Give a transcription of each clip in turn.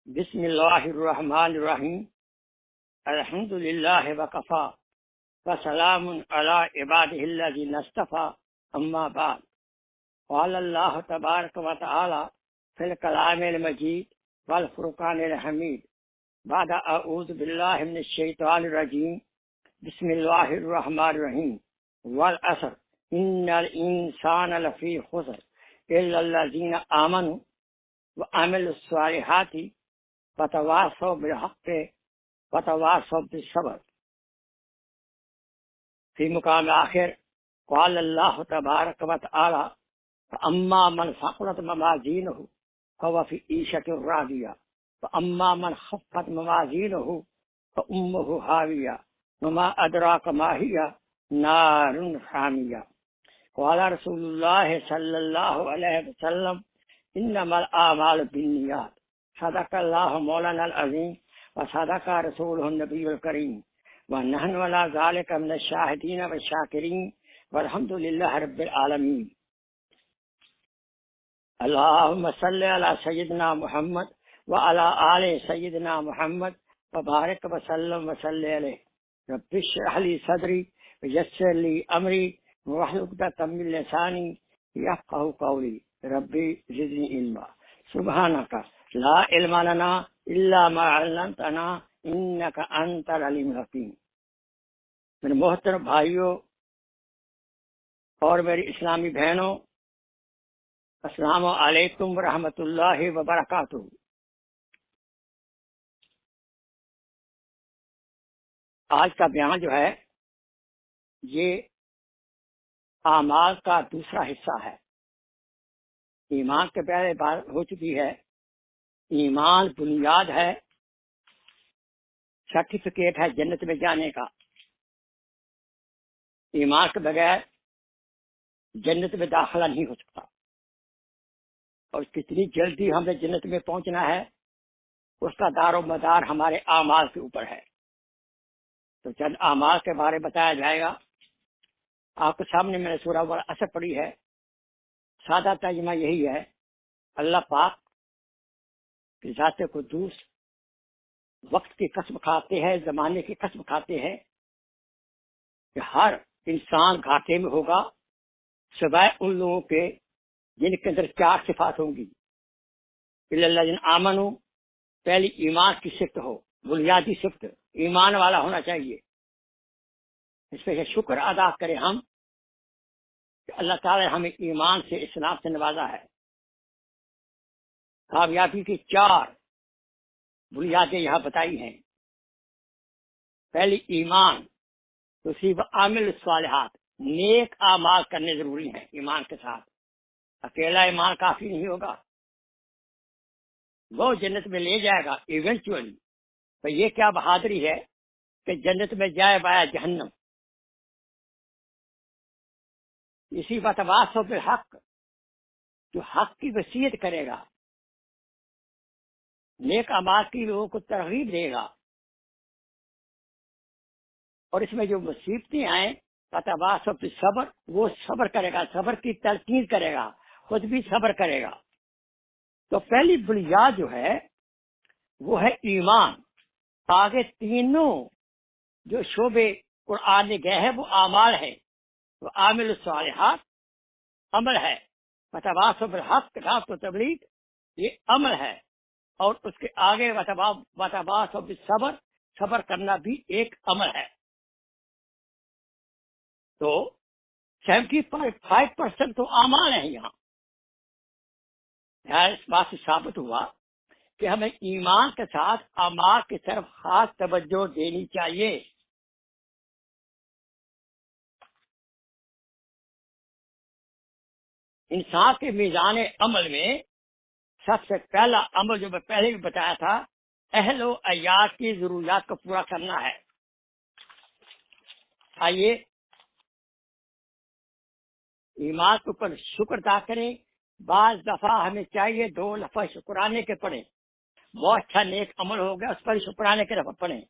بسم اللہ الرحمن الرحیم الحمد للہ وکفا وسلام علی عبادہ الذین اصطفى اما بعد قال اللہ تبارک و تعالی فی الکلام المجید والفرقان الحمید بعد اعوذ باللہ من الشیطان الرجیم بسم اللہ الرحمن الرحیم والعصر ان الانسان لفی خسر الا الذین آمنوا وعملوا الصالحات وتواصوا بالحق وتواصوا بالصبر. فی مقام آخر قال اللہ تبارک و تعالی فاما من ثقلت موازینہ فهو فی عیشۃ راضیہ واما من خفت موازینہ فامہ ہاویہ وما ادراک ما ہی نار حامیہ. قال رسول اللہ صلی اللہ علیہ وسلم انما الاعمال بالنیات. صدق اللہ مولانا العظیم وصدق رسولہ النبی الکریم ونحن علی ذلک من الشاہدین والشاکرین والحمد للہ رب العالمین. اللہم صلی علی سیدنا محمد وعلی آل سیدنا محمد وبارک وسلم وصلی علیہ. رب اشرح لی صدری ویسر لی امری واحلل عقدۃ من لسانی یفقہوا قولی. ربی زدنی علما. سبحانک لا علم لنا الا ما علمتنا انک انت العلیم الحکیم. میرے محترم بھائیوں اور میری اسلامی بہنوں، السلام علیکم ورحمۃ اللہ وبرکاتہ. آج کا بیان جو ہے یہ اعمال کا دوسرا حصہ ہے. ایمان کے پہلے بات ہو چکی ہے. ایمان بنیاد ہے، سرٹیفکیٹ ہے جنت میں جانے کا. ایمان کے بغیر جنت میں داخلہ نہیں ہو سکتا. اور کتنی جلدی ہمیں جنت میں پہنچنا ہے اس کا دار و مدار ہمارے اعمال کے اوپر ہے. تو چند اعمال کے بارے بتایا جائے گا. آپ کے سامنے میں نے سورہ والعصر پڑھی ہے. سادہ ترجمہ یہی ہے، اللہ پاک کی ذات قدوس وقت کی قسم کھاتے ہیں، زمانے کی قسم کھاتے ہیں کہ ہر انسان گھاٹے میں ہوگا سوائے ان لوگوں کے جن کے اندر چار صفات ہوں گی. الا الذین آمنوا، پہلی ایمان کی صفت ہو، بنیادی صفت ایمان والا ہونا چاہیے. اس پہ شکر ادا کریں ہم کہ اللہ تعالی ہمیں ایمان سے اسلام سے نوازا ہے. کامیابی کی چار بنیادیں یہاں بتائی ہیں. پہلی ایمان، دوسری عامل الصالحات، نیک اعمال کرنے ضروری ہیں. ایمان کے ساتھ اکیلا ایمان کافی نہیں ہوگا، وہ جنت میں لے جائے گا ایونچولی. تو یہ کیا بہادری ہے کہ جنت میں جائے بایا جہنم. اسی بتواصوا بالحق، جو حق کی وصیت کرے گا، نیک اعمال کی لوگوں کو ترغیب دے گا. اور اس میں جو مصیبتیں آئیں بتواصوا بالصبر، وہ صبر کرے گا، صبر کی تلقین کرے گا، خود بھی صبر کرے گا. تو پہلی بنیاد جو ہے وہ ہے ایمان. آگے تینوں جو شعبے قرآن نے گئے ہیں وہ اعمال ہے. وہ عامل الصالحات عمل ہے، وتواصوا بالحق دعوت و تبلیغ یہ عمل ہے. اور اس کے آگے وتواصوا بالصبر، صبر کرنا بھی ایک عمل ہے. تو 75% تو اعمال ہیں یہاں. اس بات سے ثابت ہوا کہ ہمیں ایمان کے ساتھ اعمال کی طرف خاص توجہ دینی چاہیے. انسان کے میزان عمل میں سب سے پہلا عمل جو میں پہلے بھی بتایا تھا، اہل و عیال کی ضروریات کو پورا کرنا ہے. آئیے ایمان کے اوپر شکر ادا کریں. بعض دفعہ ہمیں چاہیے 2 دفعہ شکرانے کے پڑھیں. بہت اچھا نیک عمل ہو گیا، اس پر شکرانے کے دفعہ پڑھیں.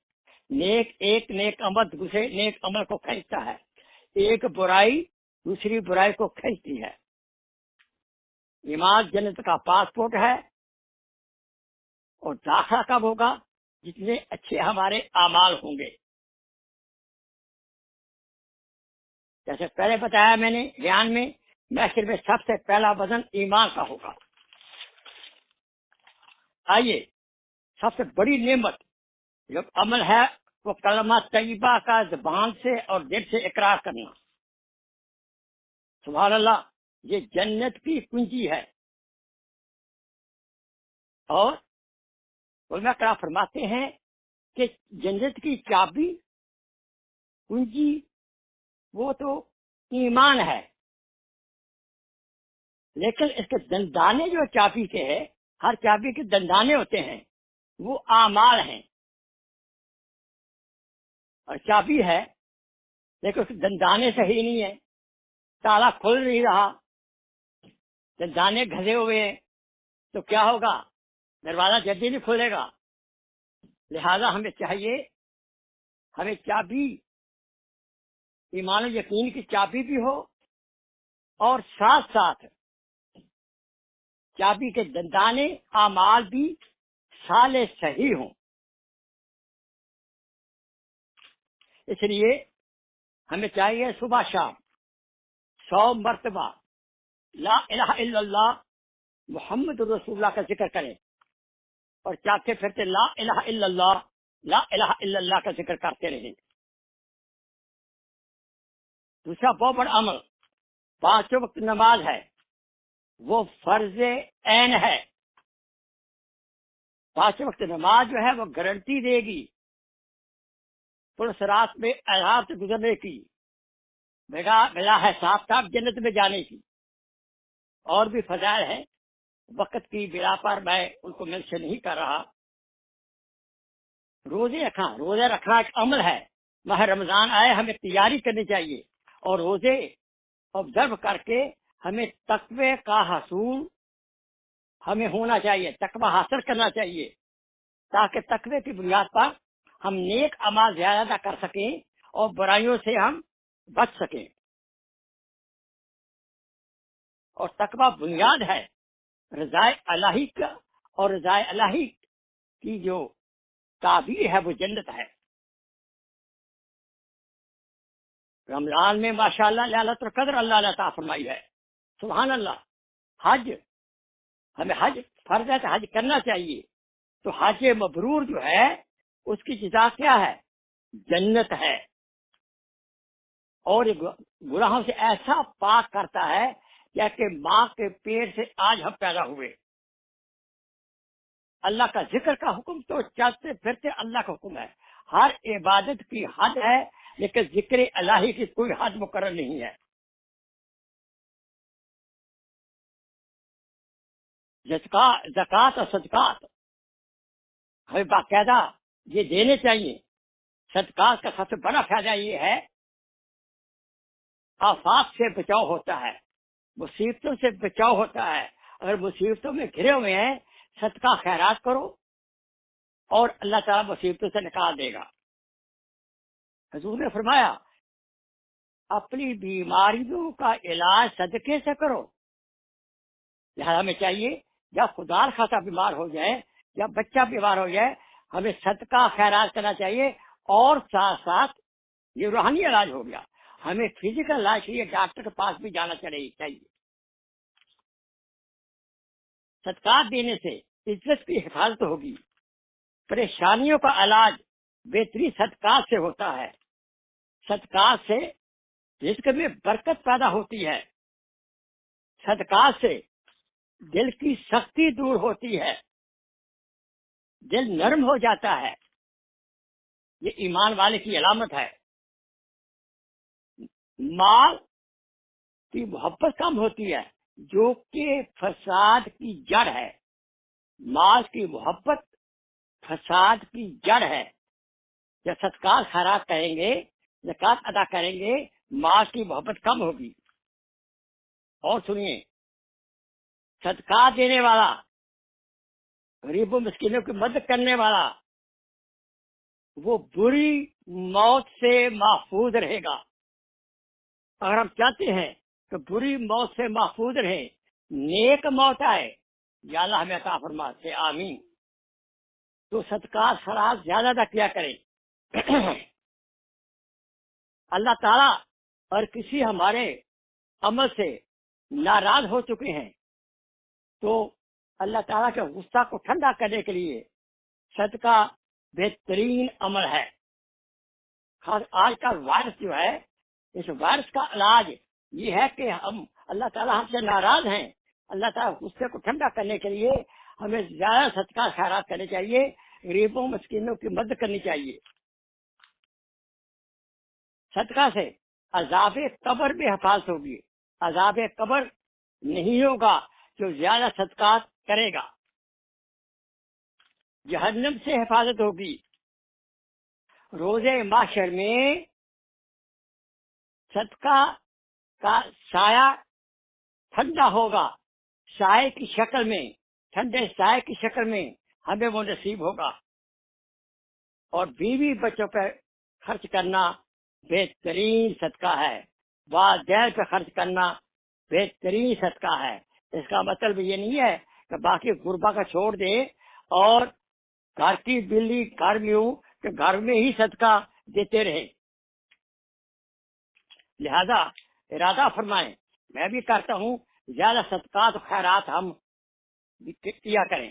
ایک نیک عمل دوسرے نیک عمل کو کھینچتا ہے. ایک برائی دوسری برائی کو کھینچتی ہے. ایمان جنت کا پاسپورٹ ہے اور اور داخلہ کب ہوگا؟ جتنے اچھے ہمارے اعمال ہوں گے. جیسے پہلے بتایا میں نے بیان میں صرف سب سے پہلا وزن ایمان کا ہوگا. آئیے، سب سے بڑی نعمت جو عمل ہے وہ کلمہ طیبہ کا زبان سے اور دل سے اقرار کرنا. سبحان اللہ، یہ جنت کی کنجی ہے. اور علماء کرام فرماتے ہیں کہ جنت کی چابی کنجی وہ تو ایمان ہے، لیکن اس کے دندانے جو چابی کے ہیں، ہر چابی کے دندانے ہوتے ہیں، وہ اعمال ہیں. اور چابی ہے لیکن اس کے دندانے صحیح نہیں ہے، تالا کھل نہیں رہا، دندانے گھسے ہوئے ہیں، تو کیا ہوگا؟ دروازہ جلدی نہیں کھلے گا. لہذا ہمیں چاہیے، ہمیں چابی ایمان و یقین کی چابی بھی ہو، اور ساتھ ساتھ چابی کے دندانے اعمال بھی صالح صحیح ہوں. اس لیے ہمیں چاہیے صبح شام 100 مرتبہ لا الہ الا اللہ محمد رسول اللہ کا ذکر کریں، اور چاہتے پھرتے لا الہ الا اللہ لا الہ الا اللہ کا ذکر کرتے رہیں. دوسرا بہت بڑا عمل 5 وقت نماز ہے، وہ فرض عین ہے. 5 وقت نماز جو ہے وہ گارنٹی دے گی پولیس رات میں عذاب سے گزرنے کی، بلا حساب کتاب جنت میں جانے کی. اور بھی فضائل ہیں، وقت کی بنا پر میں ان کو منشن نہیں کر رہا. روزے رکھنا ایک عمل ہے. ماہ رمضان آئے، ہمیں تیاری کرنی چاہیے، اور روزے آبزرو کر کے ہمیں تقوی کا حصول ہمیں ہونا چاہیے، تقوی حاصل کرنا چاہیے، تاکہ تقوی کی بنیاد پر ہم نیک اعمال زیادہ کر سکیں اور برائیوں سے ہم بچ سکیں. اور تقوی بنیاد ہے رضا الہی کا، اور رضا الہی کی جو تعبیر ہے وہ جنت ہے. رمضان میں ماشاءاللہ ليلۃ القدر اللہ نے عطا فرمائی ہے. سبحان اللہ. حج، ہمیں حج فرض ہے تو حج کرنا چاہیے. تو حج مبرور جو ہے اس کی جزا کیا ہے؟ جنت ہے. اور یہ گناہوں سے ایسا پاک کرتا ہے جیسے ماں کے پیٹ سے آج ہم پیدا ہوئے. اللہ کا ذکر کا حکم تو چلتے پھرتے اللہ کا حکم ہے. ہر عبادت کی حد ہے، لیکن ذکر الہی کی کوئی حد مقرر نہیں ہے. زکوٰۃ اور صدقات ہمیں باقاعدہ یہ دینے چاہیے. صدقات کا سب سے بڑا فائدہ یہ ہے، آفات سے بچاؤ ہوتا ہے، مصیبتوں سے بچاؤ ہوتا ہے. اگر مصیبتوں میں گھرے ہوئے ہیں، صدقہ خیرات کرو اور اللہ تعالیٰ مصیبتوں سے نکال دے گا. حضور نے فرمایا اپنی بیماریوں کا علاج صدقے سے کرو. لہذا ہمیں چاہیے جب خدا خاصا بیمار ہو جائے، جب بچہ بیمار ہو جائے، ہمیں صدقہ خیرات کرنا چاہیے. اور ساتھ ساتھ یہ روحانی علاج ہو گیا، ہمیں فزیکل علاج کے لیے ڈاکٹر کے پاس بھی جانا چاہیے. صدقات دینے سے عزت کی حفاظت ہوگی. پریشانیوں کا علاج بہترین صدقات سے ہوتا ہے. صدقات سے رزق میں برکت پیدا ہوتی ہے. صدقات سے دل کی سختی دور ہوتی ہے، دل نرم ہو جاتا ہے. یہ ایمان والے کی علامت ہے. مال کی محبت کم ہوتی ہے جو کہ فساد کی جڑ ہے. مال کی محبت فساد کی جڑ ہے. جب صدقات خیرات کریں گے، زکات ادا کریں گے، مال کی محبت کم ہوگی. اور سنیے، صدقات دینے والا، غریبوں مسکینوں کی مدد کرنے والا، وہ بری موت سے محفوظ رہے گا. اگر ہم چاہتے ہیں کہ بری موت سے محفوظ رہیں، نیک موت آئے، یا اللہ ہمیں عطا فرما سے آمین. تو صدقات خیرات زیادہ ادا کیا کریں. اللہ تعالیٰ اور کسی ہمارے عمل سے ناراض ہو چکے ہیں تو اللہ تعالیٰ کے غصہ کو ٹھنڈا کرنے کے لیے صدقہ بہترین عمل ہے. خاص آج کا وائرس جو ہے، اس وائرس کا علاج یہ ہے کہ ہم اللہ تعالیٰ ہم سے ناراض ہیں. اللہ تعالیٰ غصے کو ٹھنڈا کرنے کے لیے ہمیں زیادہ صدقہ خیرات کرنے چاہیے، غریبوں مسکینوں کی مدد کرنی چاہیے. صدقہ سے عذاب قبر بھی حفاظت ہوگی. عذاب قبر نہیں ہوگا جو زیادہ صدقات کرے گا. جہنم سے حفاظت ہوگی. روز محشر میں صدقہ کا سایہ ٹھنڈا ہوگا، سائے کی شکل میں، ٹھنڈے سائے کی شکل میں ہمیں وہ نصیب ہوگا. اور بیوی بچوں پہ خرچ کرنا بہترین صدقہ ہے. والدین پہ خرچ کرنا بہترین صدقہ ہے. اس کا مطلب یہ نہیں ہے کہ باقی غربا کا چھوڑ دے اور گھر کی بلی گھر میں ہوں کہ گھر میں ہی صدقہ دیتے رہے. لہذا ارادہ فرمائیں، میں بھی کرتا ہوں، زیادہ صدقات و خیرات ہم کیا کریں.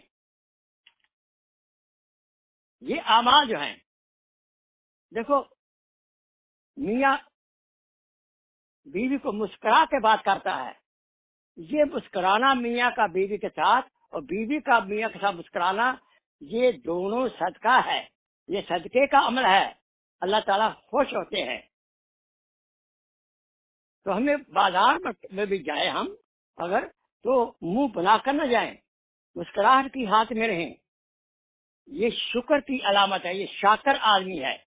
یہ اعمال جو ہیں، دیکھو میاں بیوی کو مسکرا کے بات کرتا ہے. یہ مسکرانا میاں کا بیوی کے ساتھ اور بیوی کا میاں کے ساتھ مسکرانا، یہ دونوں صدقہ ہے، یہ صدقے کا عمل ہے. اللہ تعالیٰ خوش ہوتے ہیں. تو ہمیں بازار میں بھی جائیں ہم اگر، تو منہ بنا کر نہ جائیں، مسکراہٹ کی ہاتھ میں رہیں. یہ شکر کی علامت ہے، یہ شاکر آدمی ہے.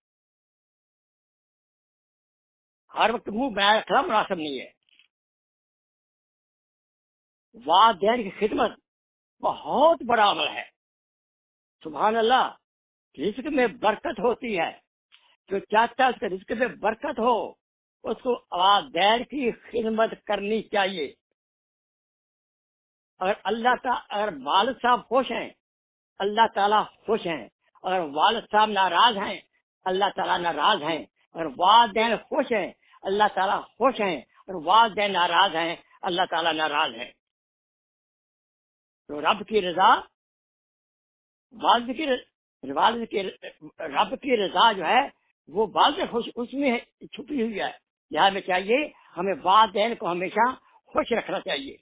ہر وقت منہ بنا رکھنا مناسب نہیں ہے. والدین کی خدمت بہت بڑا عمل ہے. سبحان اللہ، رزق میں برکت ہوتی ہے. جو چاہتا ہے اس کے رزق میں برکت ہو، اس کو والدین کی خدمت کرنی چاہیے. اگر والد صاحب خوش ہیں، اللہ تعالیٰ خوش ہیں. اگر والد صاحب ناراض ہیں، اللہ تعالیٰ ناراض ہیں. اگر والدین خوش ہیں، اللہ تعالیٰ خوش ہیں. اور والدین ناراض ہیں، اللہ تعالیٰ ناراض ہیں. تو رب کی رضا، رب کی رضا جو ہے وہ والد خوش اس میں چھپی ہوئی ہے. لہٰذا ہمیں چاہیے، ہمیں والدین کو ہمیشہ خوش رکھنا چاہیے.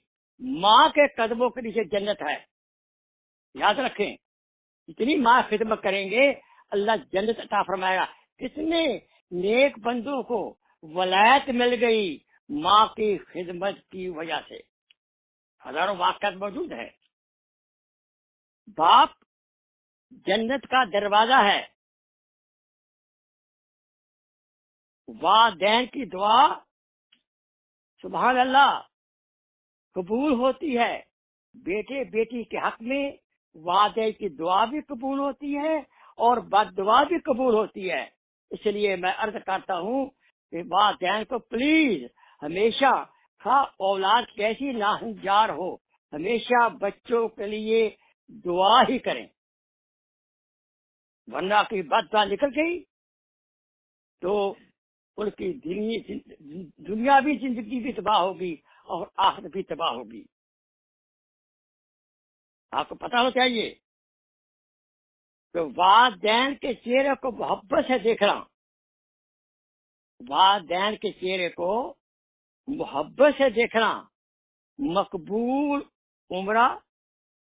ماں کے قدموں کے نیچے جنت ہے، یاد رکھیں. جتنی ماں خدمت کریں گے اللہ جنت عطا فرمائے گا. کتنے نیک بندوں کو ولایت مل گئی ماں کی خدمت کی وجہ سے. ہزاروں واقعات موجود ہیں. باپ جنت کا دروازہ ہے. والدین کی دعا سبحان اللہ قبول ہوتی ہے. بیٹے بیٹی کے حق میں والدین کی دعا بھی قبول ہوتی ہے اور بد دعا بھی قبول ہوتی ہے. اس لیے میں عرض کرتا ہوں کہ والدین کو پلیز ہمیشہ اولاد کیسی ناہنجار ہو، ہمیشہ بچوں کے لیے دعا ہی کریں. ورنہ کی بد دعا نکل گئی تو ان کی دنیاوی زندگی بھی تباہ ہوگی اور آخرت بھی تباہ ہوگی. آپ کو پتا ہونا چاہیے کہ والدین کے چہرے کو محبت سے دیکھنا، والدین کے چہرے کو محبت سے دیکھنا مقبول عمرہ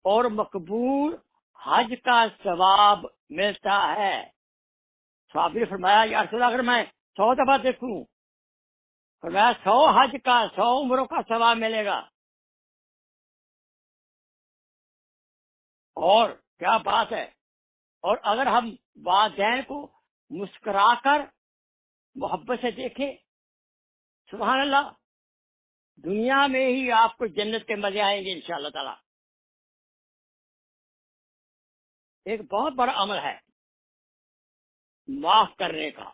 اور مقبول حج کا ثواب ملتا ہے. صحابی نے فرمایا یا رسول اللہ اگر میں 100 دفعہ دیکھوں، فرمایا 100 حج کا 100 عمروں کا ثواب ملے گا. اور کیا بات ہے. اور اگر ہم والدین کو مسکرا کر محبت سے دیکھیں، سبحان اللہ، دنیا میں ہی آپ کو جنت کے مزے آئیں گے انشاءاللہ تعالی. ایک بہت بڑا عمل ہے معاف کرنے کا.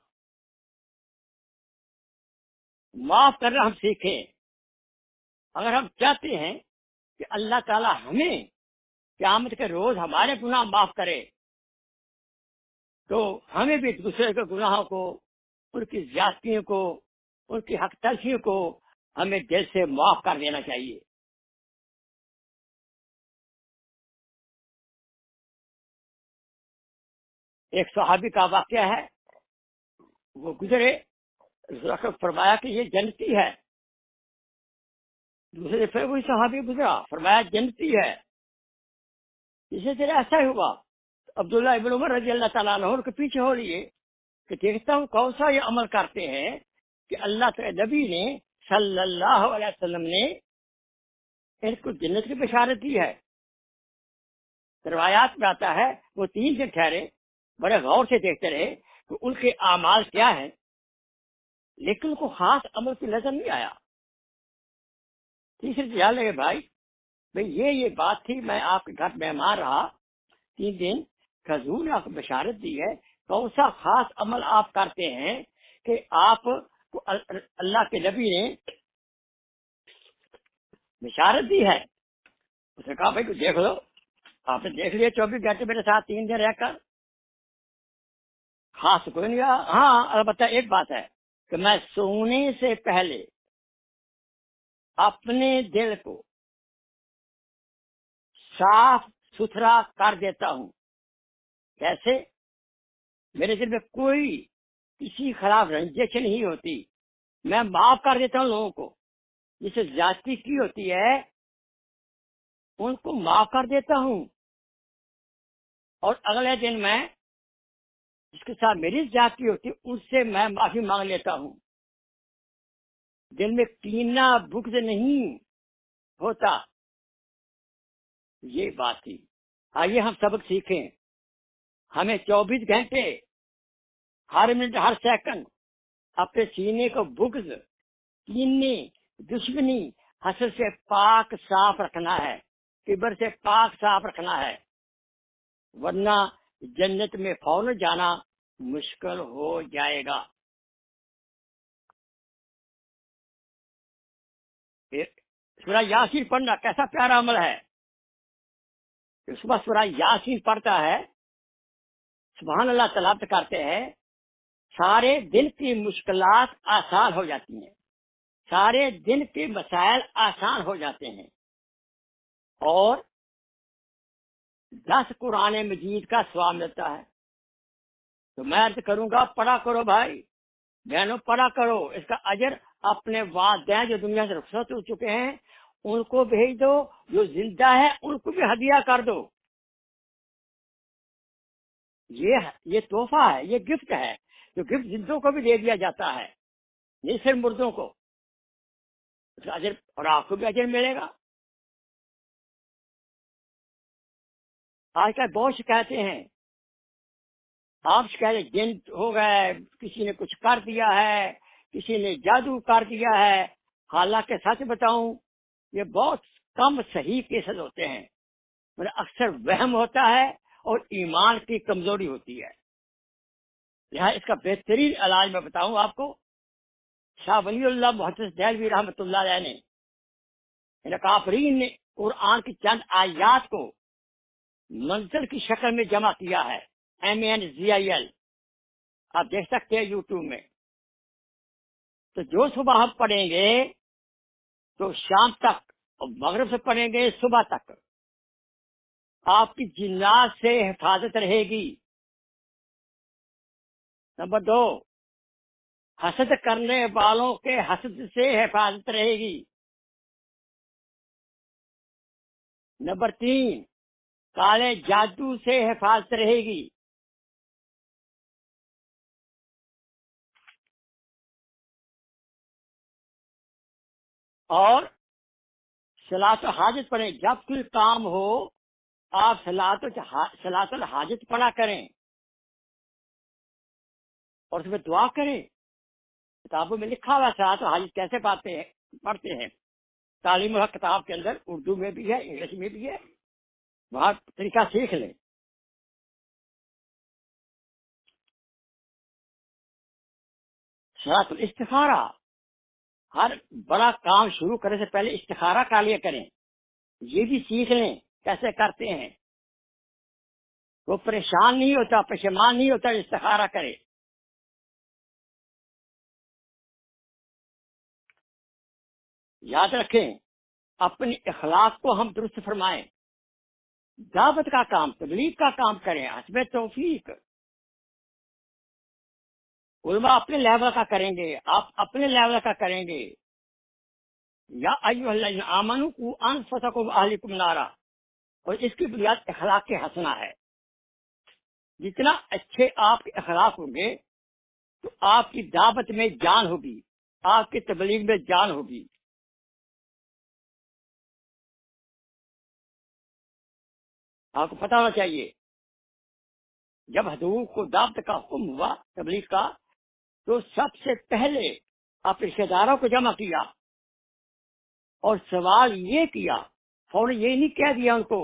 معاف کرنا ہم سیکھیں. اگر ہم چاہتے ہیں کہ اللہ تعالی ہمیں قیامت کے روز ہمارے گناہ معاف کرے، تو ہمیں بھی دوسرے کے گناہوں کو، ان کی زیادتیوں کو، ان کی حق تلفیوں کو ہمیں دل سے معاف کر دینا چاہیے۔ ایک صحابی کا واقعہ ہے، وہ گزرے، فرمایا کہ یہ جنتی ہے۔ دوسرے پھر وہی صحابی گزرا، فرمایا جنتی ہے۔ اسے پھر ایسا ہی ہوا، عبداللہ ابن عمر رضی اللہ تعالیٰ عنہ کے پیچھے ہو لیے کہ دیکھتا ہوں کون سا یہ عمل کرتے ہیں کہ اللہ کے نبی نے صلی اللہ علیہ وسلم نے ان کو جنت کی بشارت دی ہے۔ روایات میں آتا ہے وہ 3 دن ٹھہرے، بڑے غور سے دیکھتے رہے کہ ان کے اعمال کیا ہیں، لیکن ان کو خاص عمل کی نظر نہیں آیا۔ تیسرے خیال لگے بھائی یہ بات تھی، میں آپ کے گھر مہمان رہا 3 دن، حضور نے آپ کو بشارت دی ہے، کون سا خاص عمل آپ کرتے ہیں کہ آپ کو اللہ کے نبی نے بشارت دی ہے؟ اس نے کہا بھائی کچھ دیکھ لو۔ آپ نے دیکھ لیا 24 گھنٹے میرے ساتھ 3 دن رہ کر، خاص کوئی نہیں رہا۔ ہاں البتہ ایک بات ہے کہ میں سونے سے پہلے اپنے دل کو صاف ستھرا کر دیتا ہوں۔ کیسے؟ میرے دل میں کوئی کسی خلاف رنجش نہیں ہوتی، میں معاف کر دیتا ہوں لوگوں کو، جسے زیادتی کی ہوتی ہے ان کو معاف کر دیتا ہوں، اور اگلے دن میں جس کے ساتھ میری زیادتی ہوتی اس سے میں معافی مانگ لیتا ہوں۔ دل میں کینہ بغض نہیں ہوتا، یہ بات تھی۔ آئیے ہم سبق سیکھیں، ہمیں 24 گھنٹے ہر منٹ ہر سیکنڈ اپنے سینے کو بغض، کینے، دشمنی، حسد سے پاک صاف رکھنا ہے، کبر سے پاک صاف رکھنا ہے، ورنہ جنت میں فوراً جانا مشکل ہو جائے گا۔ سورہ یاسین پڑھنا کیسا پیارا عمل ہے۔ صبح سورہ یاسین پڑھتا ہے، سبحان اللہ تلاوت کرتے ہیں، سارے دن کی مشکلات آسان ہو جاتی ہیں، سارے دن کے مسائل آسان ہو جاتے ہیں، اور 10 قرآن مجید کا ثواب ملتا ہے۔ تو میں عرض کروں گا پڑھا کرو بھائی بہنوں، پڑھا کرو، اس کا اجر اپنے والدین جو دنیا سے رخصت ہو چکے ہیں ان کو بھیج دو، جو زندہ ہے ان کو بھی ہدیہ کر دو۔ یہ تحفہ ہے، یہ گفٹ ہے، جو گفٹ زندوں کو بھی دے دیا جاتا ہے، نہیں صرف مردوں کو، اس کا اجر، اور آپ کو بھی اجر ملے گا۔ آج کل بہت شکایتیں ہیں، آپ شکایت جن ہو گئے، کسی نے کچھ کر دیا ہے، کسی نے جادو کر دیا ہے۔ حالانکہ سچ بتاؤں یہ بہت کم صحیح کیسز ہوتے ہیں، مطلب اکثر وہم ہوتا ہے اور ایمان کی کمزوری ہوتی ہے۔ لہٰذا اس کا بہترین علاج میں بتاؤں آپ کو، شاہ ولی اللہ محدث دہلوی رحمۃ اللہ علیہ نے کافرین نے قرآن کی چند آیات کو منزل کی شکل میں جمع کیا ہے، MANZIL، آپ دیکھ سکتے ہیں یوٹیوب میں۔ تو جو صبح ہم پڑھیں گے تو شام تک، اور مغرب سے پڑھیں گے صبح تک، آپ کی جنات سے حفاظت رہے گی۔ نمبر 2، حسد کرنے والوں کے حسد سے حفاظت رہے گی۔ نمبر 3، کالے جادو سے حفاظت رہے گی۔ اور صلاۃ الحاجت پڑھیں، جب کوئی کام ہو آپ صلاۃ الحاجت پڑھا کریں، اور اس میں دعا کریں۔ کتابوں میں لکھا ہوا صلاۃ الحاجت کیسے پڑھتے ہیں، تعلیم الحق کتاب کے اندر اردو میں بھی ہے، انگلش میں بھی ہے، وہاں طریقہ سیکھ لیں۔ صلاۃ الاستخارہ، ہر بڑا کام شروع کرنے سے پہلے استخارہ کر لیا کریں، یہ بھی سیکھ لیں کیسے کرتے ہیں۔ وہ پریشان نہیں ہوتا، پشیمان نہیں ہوتا، استخارہ کرے۔ یاد رکھیں، اپنی اخلاق کو ہم درست فرمائیں، دعوت کا کام، تبلیغ کا کام کریں حسب توفیق۔ علماء اپنے لیول کا کریں گے، آپ اپنے لیول کا کریں گے۔ یا ایھا الذین آمنوا قوا انفسکم واہلکم نارا، اور اس کی بنیاد اخلاق کے حسنہ ہے۔ جتنا اچھے آپ کے اخلاق ہوں گے تو آپ کی دعوت میں جان ہوگی، آپ کی تبلیغ میں جان ہوگی۔ آپ کو پتہ ہونا چاہیے، جب حضور کو دعوت کا حکم ہوا تبلیغ کا، تو سب سے پہلے آپ رشتے داروں کو جمع کیا اور سوال یہ کیا، فوراً یہ نہیں کہہ دیا ان کو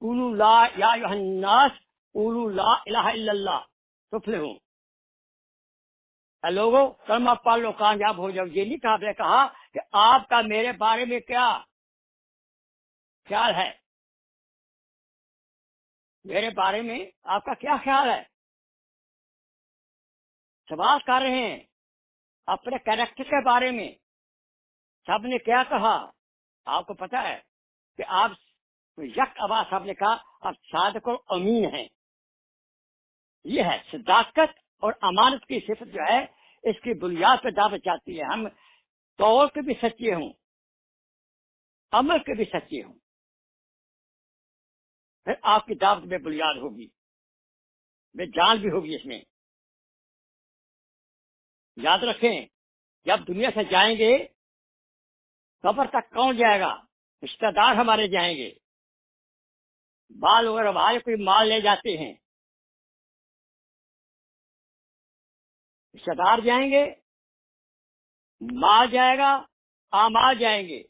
قولوا لا یا ایھا الناس قولوا لا الہ الا اللہ تفلحوا، اے لوگوں کلمہ پڑھ لو کامیاب ہو جاؤ۔ یہ نہیں کہا، آپ نے کہا کہ آپ کا میرے بارے میں کیا خیال ہے، میرے بارے میں آپ کا کیا خیال ہے۔ سوال کر رہے ہیں اپنے کیریکٹر کے بارے میں، سب نے کیا کہا۔ آپ کو پتا ہے کہ آپ یک آواز سب نے کہا آپ صادق اور امین ہیں۔ یہ ہے صداقت اور امانت کی صفت جو ہے، اس کی بنیاد پہ دعوت چاہتی ہے۔ ہم طور کے بھی سچے ہوں، عمل کے بھی سچے ہوں، پھر آپ کی دعوت میں بنیاد ہوگی، میں جان بھی ہوگی اس میں۔ یاد رکھیں، جب دنیا سے جائیں گے قبر تک کون جائے گا؟ رشتہ دار ہمارے جائیں گے، بال وغیرہ ہمارے کوئی مال لے جاتے ہیں، رشتہ دار جائیں گے، مال جائے گا، اعمال جائیں گے،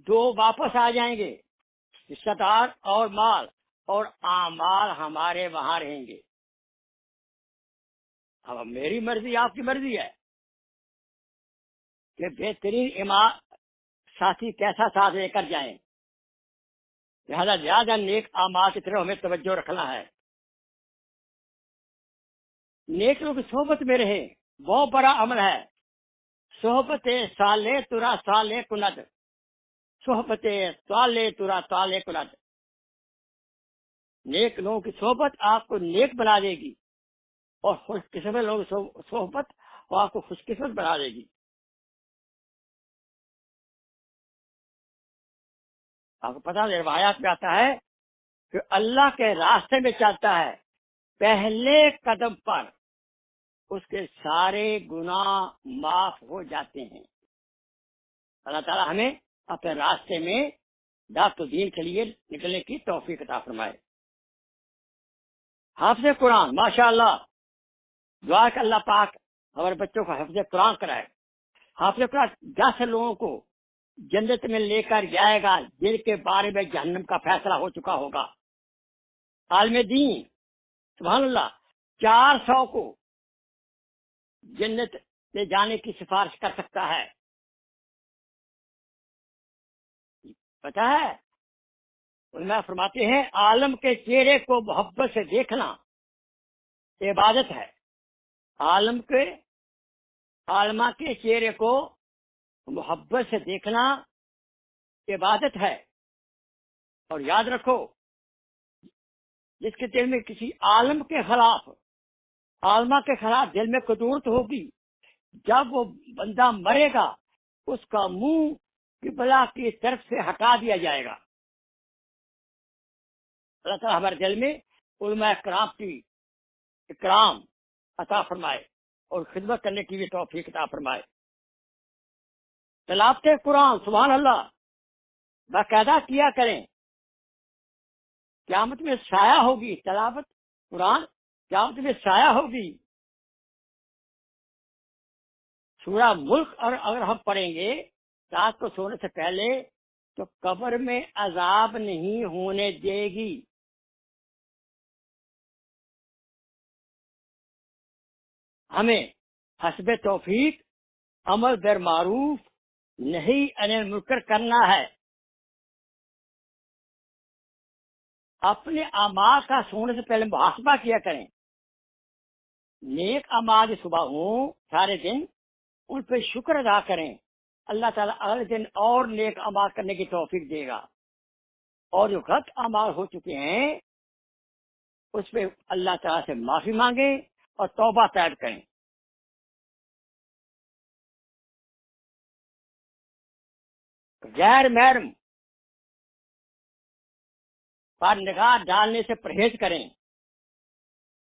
دو واپس آ جائیں گے، رشتہ دار اور مال، اور اعمال ہمارے وہاں رہیں گے۔ اب میری مرضی آپ کی مرضی ہے کہ بہترین امام ساتھی کیسا ساتھ لے کر جائیں، لہذا زیادہ نیک اعمال کی طرف ہمیں توجہ رکھنا ہے۔ نیک لوگ کی صحبت میں رہے، بہت بڑا عمل ہے۔ صحبت صالح ترا صالح کند، صحبت صالح ترا صالح کند۔ نیک لوگوں کی صحبت آپ کو نیک بنا دے گی، اور خوش قسمت لوگوں کی صحبت وہ آپ کو خوش قسمت بنا دے گی۔ آپ کو پتا ہے روایات میں آتا ہے کہ اللہ کے راستے میں چلتا ہے، پہلے قدم پر اس کے سارے گناہ معاف ہو جاتے ہیں۔ اللہ تعالیٰ ہمیں اپنے راستے میں دعوت دین کے لیے نکلنے کی توفیق عطا فرمائے۔ حافظ قرآن، ماشاء اللہ، دعا کہ اللہ پاک ہمارے بچوں کو حفظ قرآن کرائے۔ حافظ قرآن 10 لوگوں کو جنت میں لے کر جائے گا جن کے بارے میں جہنم کا فیصلہ ہو چکا ہوگا۔ عالم دین سبحان اللہ 400 کو جنت لے جانے کی سفارش کر سکتا ہے۔ پتہ ہے علماء فرماتے ہیں عالم کے چہرے کو محبت سے دیکھنا عبادت ہے۔ عالمہ کے چہرے کو محبت سے دیکھنا عبادت ہے۔ اور یاد رکھو، جس کے دل میں کسی عالم کے خلاف، عالمہ کے خلاف دل میں قدورت ہوگی، جب وہ بندہ مرے گا اس کا منہ قبلہ کی طرف سے ہٹا دیا جائے گا۔ اللہ تعالیٰ ہمارے دل میں علماء کرام کی اکرام عطا فرمائے اور خدمت کرنے کی بھی توفیق عطا فرمائے۔ تلاوت قرآن سبحان اللہ باقاعدہ کیا کریں، قیامت میں سایہ ہوگی۔ تلاوت قرآن قیامت میں سایہ ہوگی۔ سورہ ملک اور اگر ہم پڑھیں گے رات کو سونے سے پہلے تو قبر میں عذاب نہیں ہونے دے گی۔ ہمیں حسب توفیق امر بالمعروف نہی عن المنکر کرنا ہے۔ اپنے اعمال کا سونے سے پہلے محاسبہ کیا کریں. نیک اعمال جو صبح ہوں سارے دن ان پہ شکر ادا کریں. اللہ تعالیٰ اگلے دن اور نیک اعمال کرنے کی توفیق دے گا. اور جو غلط اعمال ہو چکے ہیں اس پہ اللہ تعالیٰ سے معافی مانگیں اور توبہ طیب کریں. غیر محرم پر نگاہ ڈالنے سے پرہیز کریں.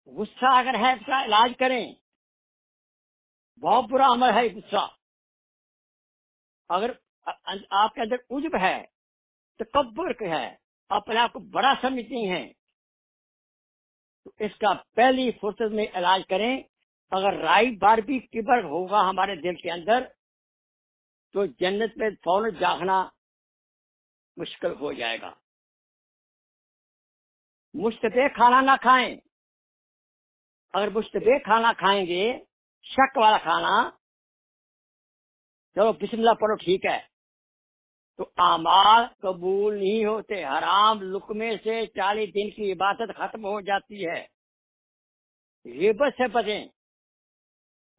غصہ اگر ہے اس کا علاج کریں. بہت برا عمل ہے غصہ. اگر آپ کے اندر عجب ہے، تکبر ہے، اپنے آپ کو بڑا سمجھتی ہیں، تو اس کا پہلی فرصت میں علاج کریں. اگر رائی بار بھی کبر ہوگا ہمارے دل کے اندر تو جنت میں فوراً جاگنا مشکل ہو جائے گا. مشتبہ کھانا نہ کھائیں. اگر مشتبہ کھانا کھائیں گے، شک والا کھانا، چلو بسم اللہ پڑھو ٹھیک ہے، تو اعمال قبول نہیں ہوتے. حرام لقمے سے 40 دن کی عبادت ختم ہو جاتی ہے. غیبت سے بچیں،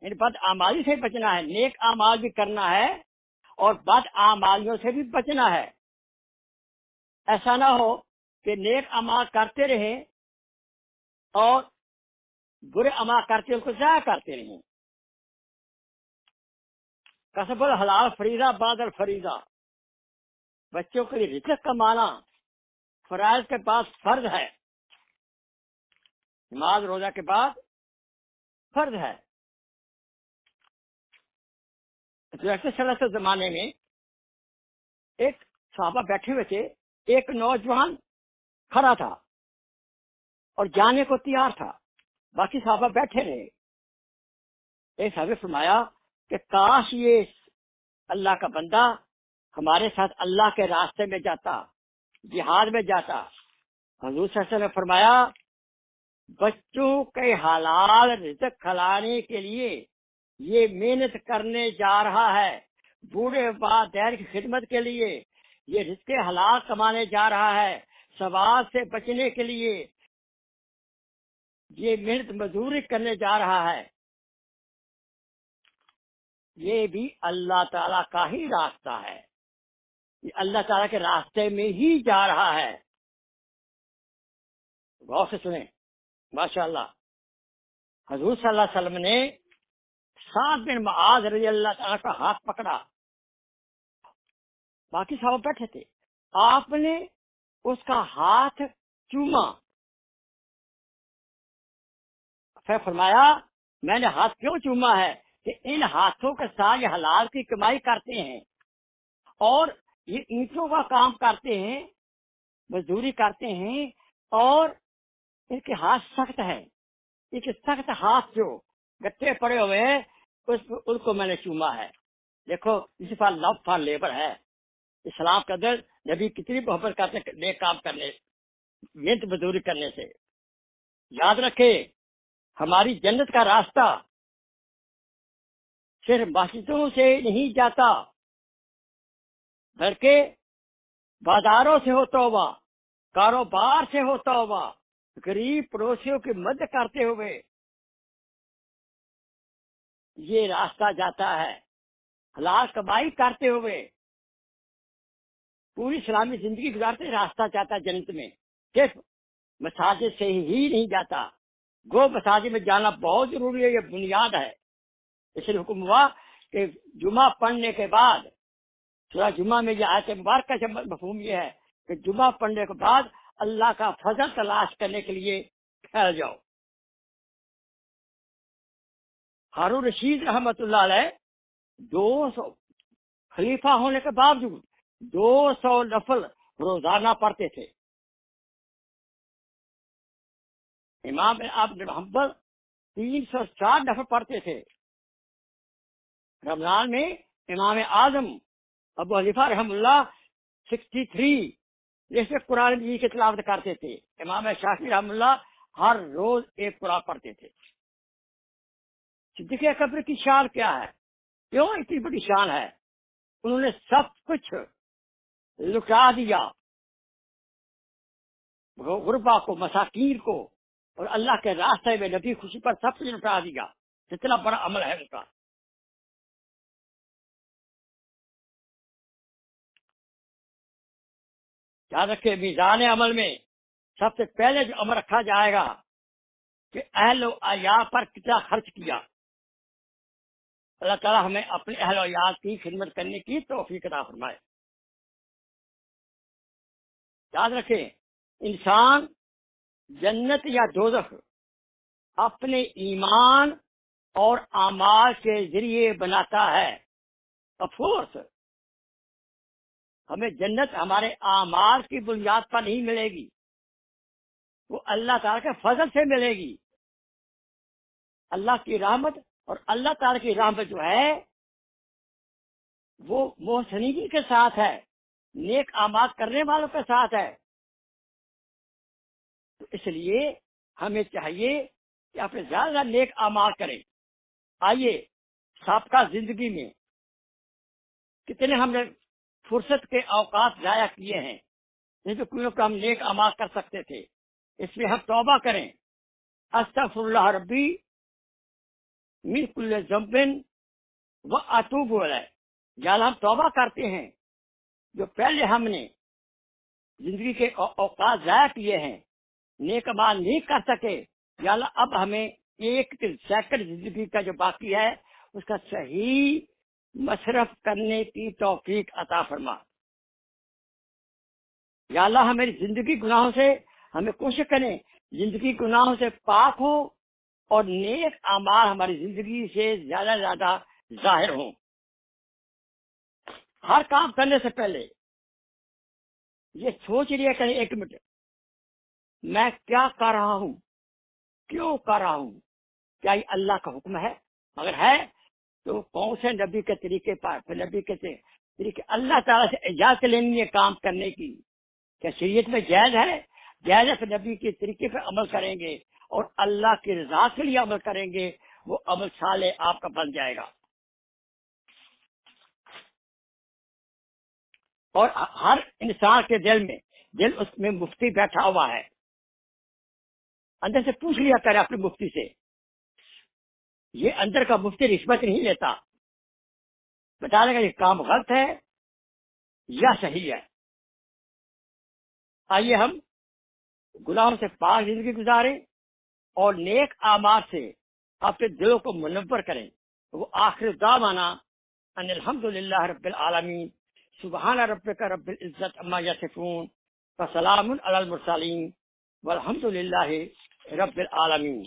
یعنی بد اعمالی سے بچنا ہے. نیک اعمال بھی کرنا ہے اور بد اعمالیوں سے بھی بچنا ہے. ایسا نہ ہو کہ نیک اعمال کرتے رہیں اور برے اعمال کرتے ان کو ضائع کرتے رہیں. کسب الحلال فریضہ بعد الفریضہ. بچوں کے لیے رزق کمانا فرائض کے بعد فرض ہے. نماز روزہ کے بعد فرض ہے. جیسے صلی اللہ علیہ وسلم زمانے میں ایک صحابہ بیٹھے ہوئے تھے، ایک نوجوان کھڑا تھا اور جانے کو تیار تھا، باقی صحابہ بیٹھے رہے. ایک صحابی فرمایا کہ کاش یہ اللہ کا بندہ ہمارے ساتھ اللہ کے راستے میں جاتا، جہاد میں جاتا. حضور صلی اللہ علیہ وسلم نے فرمایا بچوں کے حلال رزق کھلانے کے لیے یہ محنت کرنے جا رہا ہے. بوڑھے والدین کی خدمت کے لیے یہ رزق حلال کمانے جا رہا ہے. سوال سے بچنے کے لیے یہ محنت مزدوری کرنے جا رہا ہے. یہ بھی اللہ تعالیٰ کا ہی راستہ ہے. یہ اللہ تعالیٰ کے راستے میں ہی جا رہا ہے. غور سے سنیں. ماشاء اللہ حضور صلی اللہ علیہ وسلم نے سعد بن معاذ رضی اللہ تعالیٰ کا ہاتھ پکڑا. باقی صحابہ بیٹھے تھے. آپ نے اس کا ہاتھ چوما. پھر فرمایا میں نے ہاتھ کیوں چوما ہے کہ ان ہاتھوں کے ساتھ یہ حلال کی کمائی کرتے ہیں اور یہ اینٹوں کا کام کرتے ہیں، مزدوری کرتے ہیں، اور ان کے ہاتھ سخت ہے. ان کے سخت ہاتھ جو گٹے پڑے ہوئے ہیں ان کو میں نے چوما ہے. دیکھو اس پر لو فار لیبر ہے. اسلام کے اندر نبی کتنی محبت کرتے ہیں نیک کام کرنے، محنت مزدوری کرنے سے. یاد رکھے ہماری جنت کا راستہ صرف مسجدوں سے نہیں جاتا بلکہ بازاروں سے ہوتا ہوا، کاروبار سے ہوتا ہوا، غریب پڑوسیوں کی مدد کرتے ہوئے یہ راستہ جاتا ہے. حلال کمائی کرتے ہوئے پوری اسلامی زندگی گزارتے راستہ جاتا ہے جنت میں. صرف مساجد سے ہی نہیں جاتا. گو مساجد میں جانا بہت ضروری ہے، یہ بنیاد ہے. اس لیے حکم ہوا کہ جمعہ پڑھنے کے بعد، سورہ جمعہ میں یہ آیت مبارکہ سے مفہوم یہ ہے کہ جمعہ پڑھنے کے بعد اللہ کا فضل تلاش کرنے کے لیے پھیل جاؤ. ہارون رشید رحمت اللہ علیہ 200 خلیفہ ہونے کے باوجود 200 نفل روزانہ پڑھتے تھے. امام آپ حنبل 360 نفل پڑھتے تھے. رمضان میں امام اعظم ابو حنیفہ رحم اللہ 63 جیسے قرآن مجید کی تلاوت کرتے تھے. امام شافعی رحم اللہ ہر روز ایک قرآن پڑھتے تھے. صدیق اکبر کی شان کیا ہے؟ کیوں اتنی بڑی شان ہے؟ انہوں نے سب کچھ لٹا دیا. غربا کو، مساکین کو، اور اللہ کے راستے میں نبی خوشی پر سب کچھ لٹا دیا. کتنا بڑا عمل ہے ان کا. یاد رکھے میزان عمل میں سب سے پہلے جو عمل رکھا جائے گا کہ اہل و عیال پر کتنا خرچ کیا. اللہ تعالیٰ ہمیں اپنے اہل و عیال کی خدمت کرنے کی توفیق عطا فرمائے. یاد رکھیں انسان جنت یا دوزخ اپنے ایمان اور اعمال کے ذریعے بناتا ہے. افسوس ہمیں جنت ہمارے اعمال کی بنیاد پر نہیں ملے گی، وہ اللہ تعالیٰ کے فضل سے ملے گی. اللہ کی رحمت اور اللہ تعالیٰ کی رحمت جو ہے وہ محسنین کے ساتھ ہے، نیک اعمال کرنے والوں کے ساتھ ہے. تو اس لیے ہمیں چاہیے کہ اپنے زیادہ نیک اعمال کریں. آئیے سابقہ زندگی میں کتنے ہم نے فرصت کے اوقات ضائع کیے ہیں جن کو ہم نیک اعمال کر سکتے تھے. اس میں ہم توبہ کریں. استغفر اللہ ربی من کل ذنب و اتوب الیہ. یا اللہ ہم توبہ کرتے ہیں جو پہلے ہم نے زندگی کے اوقات ضائع کیے ہیں، نیک اعمال نہیں کر سکے. یا اللہ اب ہمیں ایک سیکنڈ زندگی کا جو باقی ہے اس کا صحیح مصرف کرنے کی توفیق عطا فرما. یا اللہ ہماری زندگی گناہوں سے، ہمیں کوشش کریں زندگی گناہوں سے پاک ہو اور نیک اعمال ہماری زندگی سے زیادہ سے زیادہ ظاہر ہوں. ہر کام کرنے سے پہلے یہ سوچ لیا کریں ایک منٹ میں کیا کر رہا ہوں، کیوں کر رہا ہوں، کیا یہ اللہ کا حکم ہے؟ اگر ہے تو کون سے نبی کے طریقے پر، نبی کے طریقے اللہ تعالیٰ سے اجازت لینی ہے کام کرنے کی. کیا شریعت میں جائز ہے؟ جائز ہے پھر نبی کے طریقے پر عمل کریں گے اور اللہ کی رضا کے لیے عمل کریں گے، وہ عمل صالح آپ کا بن جائے گا. اور ہر انسان کے دل اس میں مفتی بیٹھا ہوا ہے. اندر سے پوچھ لیا کرے اپنے مفتی سے. یہ اندر کا مفتی رشوت نہیں لیتا، بتا دے گا یہ کام غلط ہے یا صحیح ہے. آئیے ہم گناہوں سے پاک زندگی گزاریں اور نیک اعمال سے اپنے دلوں کو منور کریں. وہ آخر دعوانا ان الحمدللہ رب العالمین سبحان ربک رب العزت عما یصفون وسلام علی المرسلین والحمدللہ رب العالمین.